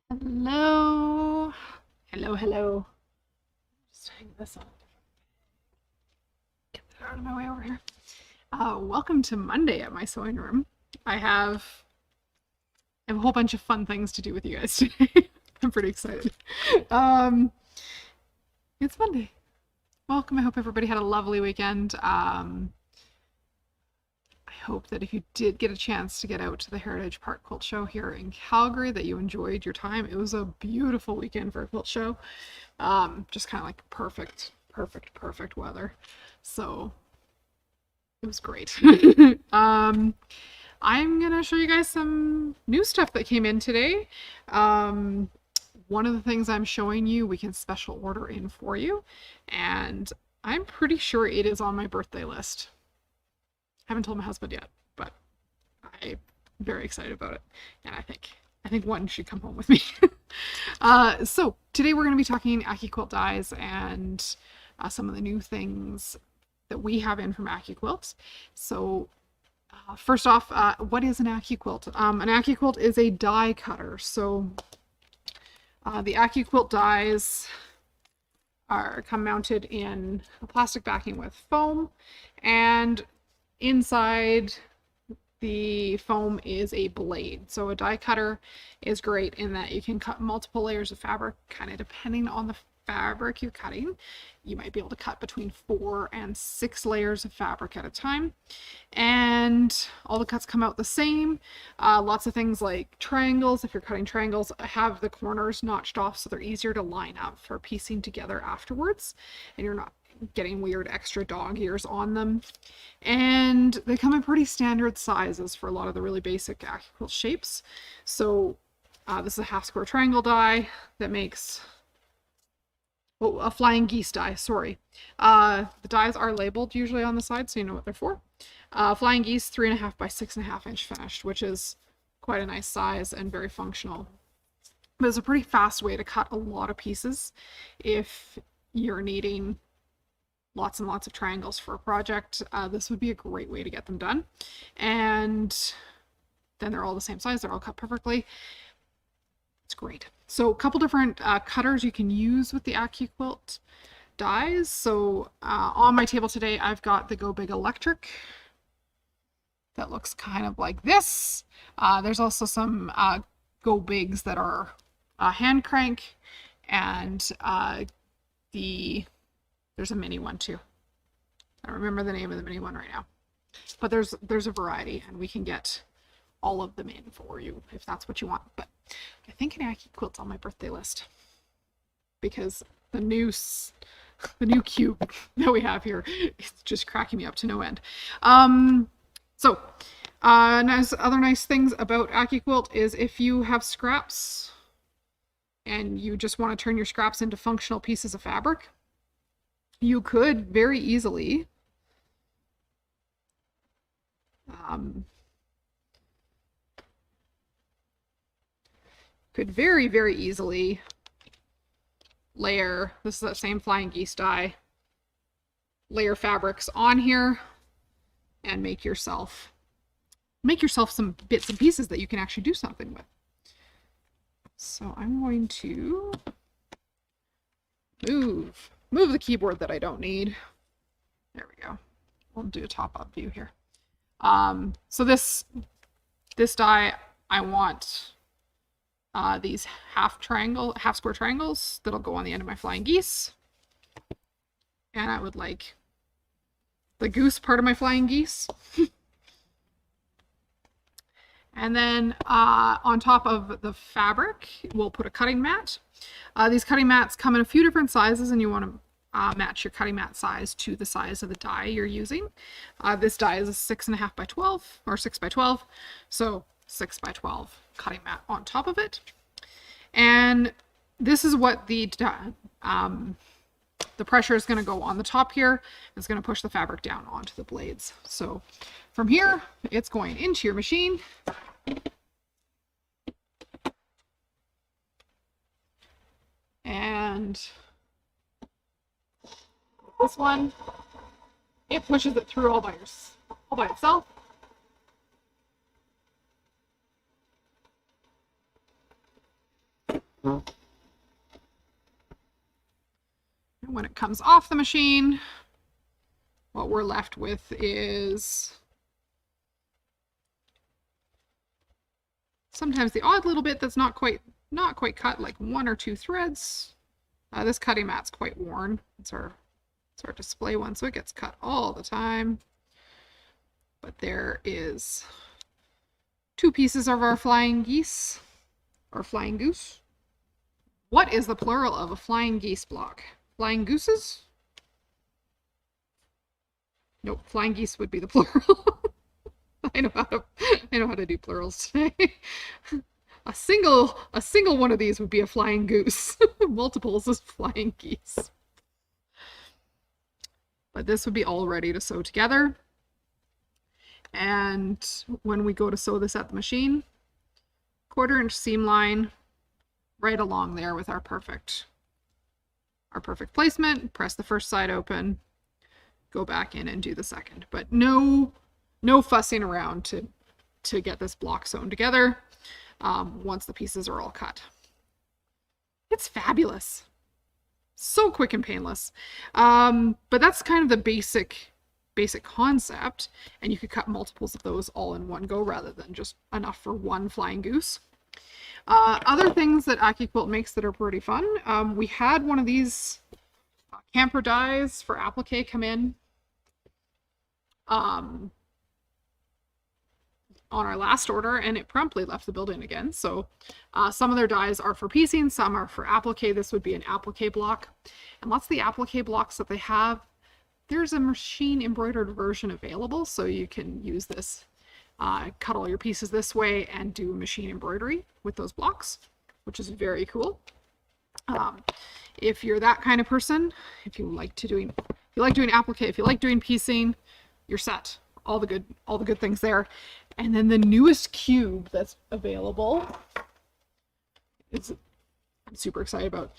Hello. Hello. Just hang this on. Get that out of my way over here. Welcome to Monday at my sewing room. I have a whole bunch of fun things to do with you guys today. I'm pretty excited. Um, it's Monday. Welcome. I hope everybody had a lovely weekend. I hope that if you did get a chance to get out to the Heritage Park Quilt Show here in Calgary, that you enjoyed your time. It was a beautiful weekend for a quilt show. Just kind of like perfect weather. So it was great. I'm gonna show you guys some new stuff that came in today. One of the things I'm showing you, we can special order in for you, and I'm pretty sure it is on my birthday list. I haven't told my husband yet, but I'm very excited about it, and I think one should come home with me. So today we're going to be talking Accuquilt dies and some of the new things that we have in from Accuquilt. So first off, what is an Accuquilt? An Accuquilt is a die cutter. So the Accuquilt dies come mounted in a plastic backing with foam, and inside the foam is a blade. So a die cutter is great in that you can cut multiple layers of fabric, kind of depending on the fabric you're cutting. You might be able to cut between 4 and 6 layers of fabric at a time, and all the cuts come out the same. Lots of things like triangles, if you're cutting triangles, have the corners notched off so they're easier to line up for piecing together afterwards, and you're not getting weird extra dog ears on them. And they come in pretty standard sizes for a lot of the really basic Accuquilt shapes. So this is a half square triangle die that makes a flying geese die, sorry. The dies are labeled usually on the side, so you know what they're for. Flying geese, 3.5 by 6.5 inch finished, which is quite a nice size and very functional. But it's a pretty fast way to cut a lot of pieces if you're needing lots and lots of triangles for a project. This would be a great way to get them done. And then they're all the same size, they're all cut perfectly. It's great. So a couple different cutters you can use with the Accuquilt dies. So on my table today, I've got the Go Big Electric that looks kind of like this. There's also some Go Bigs that are hand crank, and there's a mini one too. I don't remember the name of the mini one right now, but there's a variety, and we can get all of them in for you if that's what you want. But I think an Accuquilt's on my birthday list because the new cube that we have here is just cracking me up to no end. So other nice things about Accuquilt is if you have scraps and you just want to turn your scraps into functional pieces of fabric, you could very easily very easily layer, this is that same flying geese die, layer fabrics on here and make yourself some bits and pieces that you can actually do something with. So I'm going to move the keyboard that I don't need. There we go. We'll do a top-up view here. So this die, I want these half square triangles that'll go on the end of my flying geese. And I would like the goose part of my flying geese. And then on top of the fabric, we'll put a cutting mat. These cutting mats come in a few different sizes, and you want to match your cutting mat size to the size of the die you're using. This die is a 6.5 by 12 or 6 by 12, so 6 by 12 cutting mat on top of it. And this is what the pressure is going to go on the top here. It's going to push the fabric down onto the blades. So from here, it's going into your machine. And this one, it pushes it through all by itself. And when it comes off the machine, what we're left with is sometimes the odd little bit that's not quite cut, like 1 or 2 threads. This cutting mat's quite worn. It's our display one, so it gets cut all the time. But there is 2 pieces of our flying geese, or flying goose. What is the plural of a flying geese block? Flying gooses? Nope, flying geese would be the plural. I know how to do plurals today. A single one of these would be a flying goose. Multiples is flying geese. But this would be all ready to sew together. And when we go to sew this at the machine, 1/4 inch seam line right along there with our perfect placement. Press the first side open, go back in and do the second. But no fussing around to get this block sewn together once the pieces are all cut. It's fabulous. So quick and painless. But that's kind of the basic concept, and you could cut multiples of those all in one go rather than just enough for one flying goose. Other things that Accuquilt makes that are pretty fun. We had one of these camper dies for applique come in on our last order, and it promptly left the building again. So some of their dies are for piecing, some are for applique. This would be an applique block. And lots of the applique blocks that they have, there's a machine embroidered version available, so you can use this, cut all your pieces this way and do machine embroidery with those blocks, which is very cool. If you're that kind of person, if you like doing applique, if you like doing piecing, you're set. All the good things there. And then the newest cube that's available is I'm super excited about.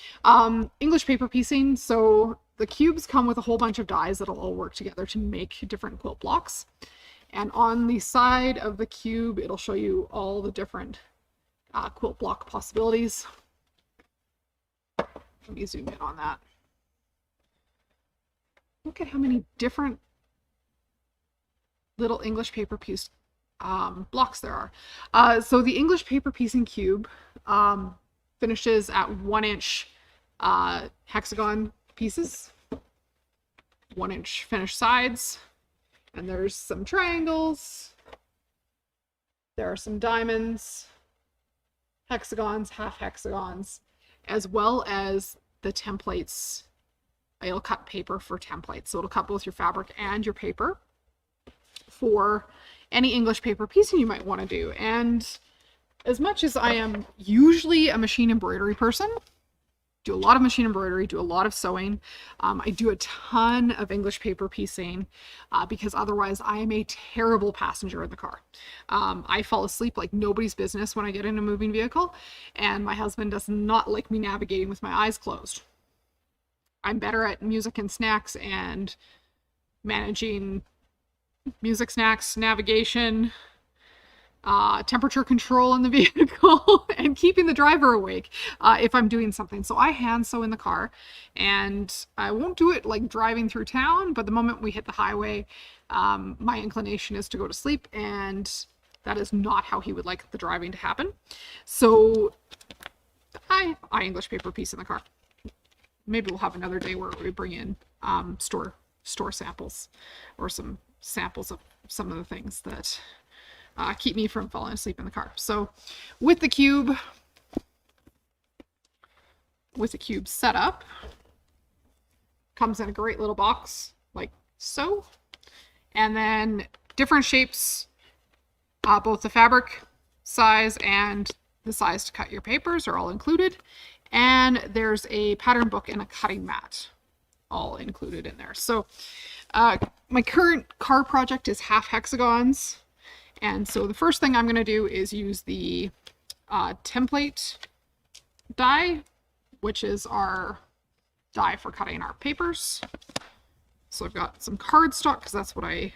English paper piecing. So the cubes come with a whole bunch of dies that'll all work together to make different quilt blocks. And on the side of the cube, it'll show you all the different quilt block possibilities. Let me zoom in on that. Look at how many different little English paper piece blocks there are. So the English paper piecing cube finishes at 1 inch hexagon pieces, 1 inch finished sides, and there's some triangles, there are some diamonds, hexagons, half hexagons, as well as the templates. It'll cut paper for templates, so it'll cut both your fabric and your paper for any English paper piecing you might want to do. And as much as I am usually a machine embroidery person, do a lot of machine embroidery, do a lot of sewing, I do a ton of English paper piecing because otherwise I am a terrible passenger in the car. I fall asleep like nobody's business when I get in a moving vehicle, and my husband does not like me navigating with my eyes closed. I'm better at music and snacks and managing music, snacks, navigation, temperature control in the vehicle, and keeping the driver awake if I'm doing something. So I hand sew in the car, and I won't do it like driving through town, but the moment we hit the highway, my inclination is to go to sleep, and that is not how he would like the driving to happen. So I English paper piece in the car. Maybe we'll have another day where we bring in store samples or some samples of some of the things that keep me from falling asleep in the car. So with the cube set up, comes in a great little box like so, and then different shapes, both the fabric size and the size to cut your papers are all included, and there's a pattern book and a cutting mat all included in there. So my current car project is half hexagons, and so the first thing I'm going to do is use the template die, which is our die for cutting our papers. So I've got some cardstock because that's what I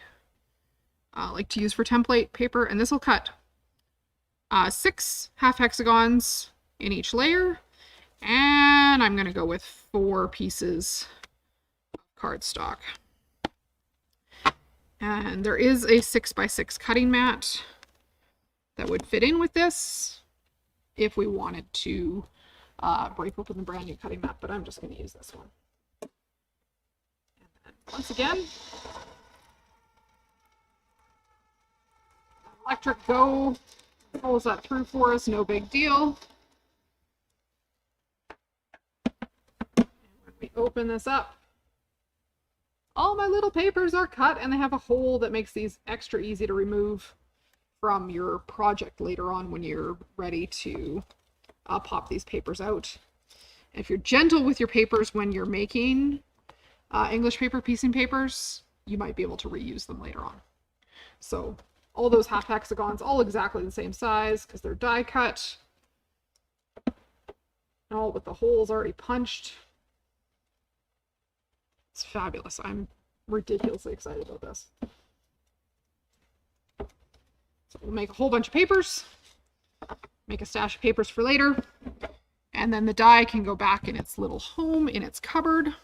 like to use for template paper, and this will cut 6 half hexagons in each layer, And I'm going to go with 4 pieces of cardstock. And there is a 6x6 cutting mat that would fit in with this if we wanted to break open the brand new cutting mat, but I'm just going to use this one. And then once again, electric go pulls that through for us, no big deal. And when we open this up, all my little papers are cut and they have a hole that makes these extra easy to remove from your project later on when you're ready to pop these papers out. And if you're gentle with your papers when you're making English paper piecing papers, you might be able to reuse them later on. So all those half hexagons, all exactly the same size because they're die cut, all with the holes already punched. It's fabulous. I'm ridiculously excited about this. So we'll make a whole bunch of papers, make a stash of papers for later, and then the die can go back in its little home in its cupboard.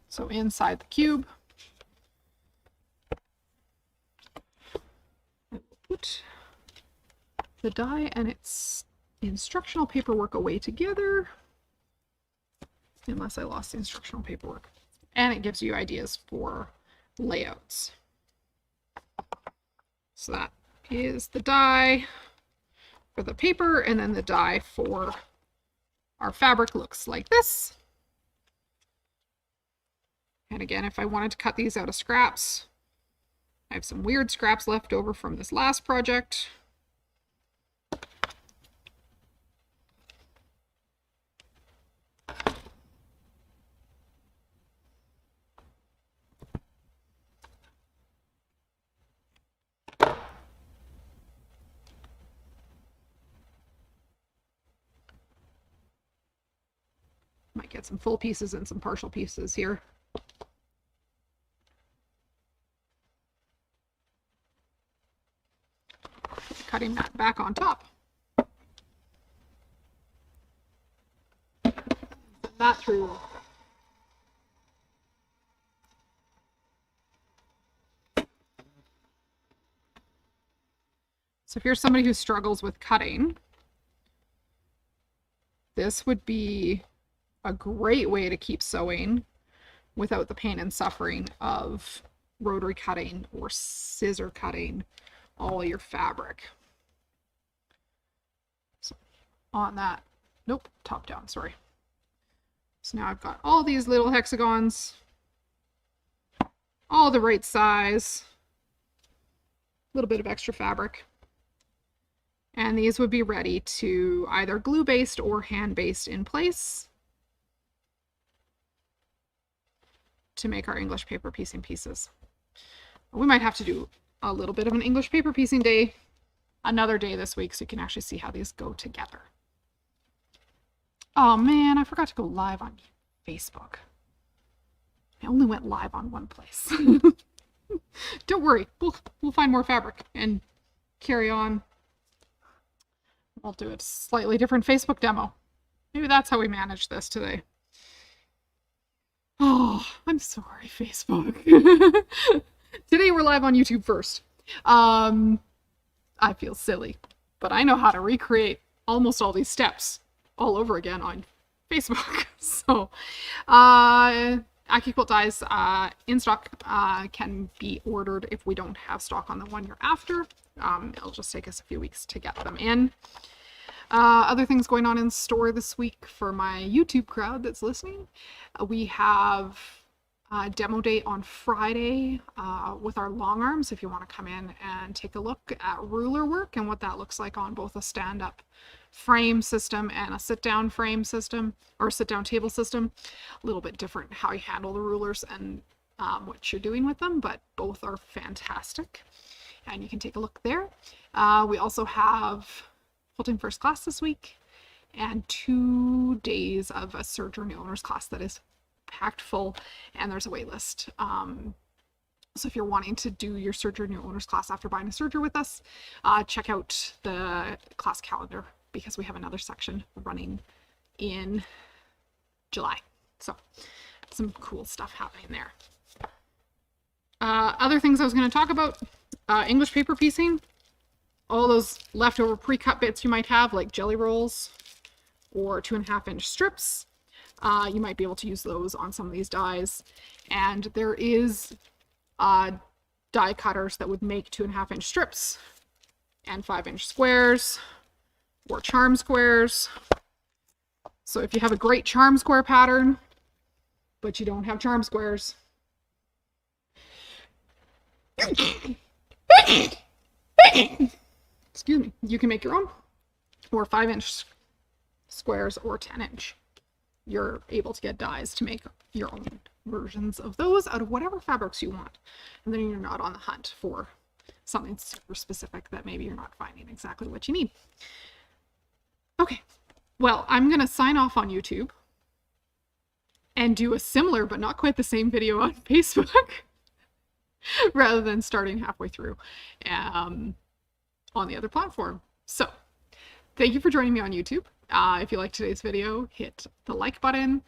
So inside the cube, I will put the die and its instructional paperwork away together, unless I lost the instructional paperwork. And it gives you ideas for layouts. So that is the die for the paper, and then the die for our fabric looks like this. And again, if I wanted to cut these out of scraps, I have some weird scraps left over from this last project. Might get some full pieces and some partial pieces here. Cutting that back on top. Send that through. So if you're somebody who struggles with cutting, this would be a great way to keep sewing without the pain and suffering of rotary cutting or scissor cutting all your fabric. So on that, nope, top down, sorry. So now I've got all these little hexagons, all the right size, a little bit of extra fabric. And these would be ready to either glue-based or hand-based in place to make our English paper piecing pieces. We might have to do a little bit of an English paper piecing day another day this week so you can actually see how these go together. Oh man, I forgot to go live on Facebook. I only went live on one place. Don't worry, we'll find more fabric and carry on. I'll do a slightly different Facebook demo. Maybe that's how we manage this today. Oh, I'm sorry, Facebook. Today we're live on YouTube first. I feel silly, but I know how to recreate almost all these steps all over again on Facebook. So, Accuquilt dies in stock can be ordered if we don't have stock on the one you're after. It'll just take us a few weeks to get them in. Other things going on in store this week for my YouTube crowd that's listening. We have a demo day on Friday with our long arms if you want to come in and take a look at ruler work and what that looks like on both a stand-up frame system and a sit-down frame system or sit-down table system. A little bit different how you handle the rulers and what you're doing with them, but both are fantastic and you can take a look there. We also have Quilting First Class this week and 2 days of a Serge Journey Owners class that is packed full and there's a wait list. So if you're wanting to do your serger and your owner's class after buying a serger with us, check out the class calendar because we have another section running in July. So some cool stuff happening there. Other things I was going to talk about, English paper piecing. All those leftover pre-cut bits you might have, like jelly rolls or 2.5-inch strips. You might be able to use those on some of these dies. And there is die cutters that would make 2.5-inch strips and 5-inch squares or charm squares. So if you have a great charm square pattern, but you don't have charm squares, excuse me, you can make your own, or 5-inch squares or 10-inch. You're able to get dies to make your own versions of those out of whatever fabrics you want. And then you're not on the hunt for something super specific that maybe you're not finding exactly what you need. Okay, well, I'm going to sign off on YouTube and do a similar but not quite the same video on Facebook rather than starting halfway through on the other platform. So thank you for joining me on YouTube. If you liked today's video, hit the like button,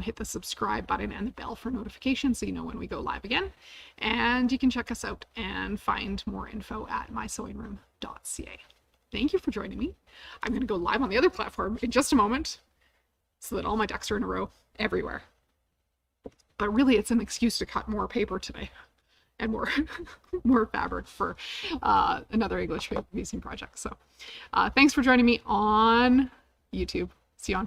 hit the subscribe button and the bell for notifications so you know when we go live again. And you can check us out and find more info at mysewingroom.ca. Thank you for joining me. I'm going to go live on the other platform in just a moment so that all my ducks are in a row everywhere. But really, it's an excuse to cut more paper today and more fabric for another English paper piecing project. So thanks for joining me on YouTube. See you on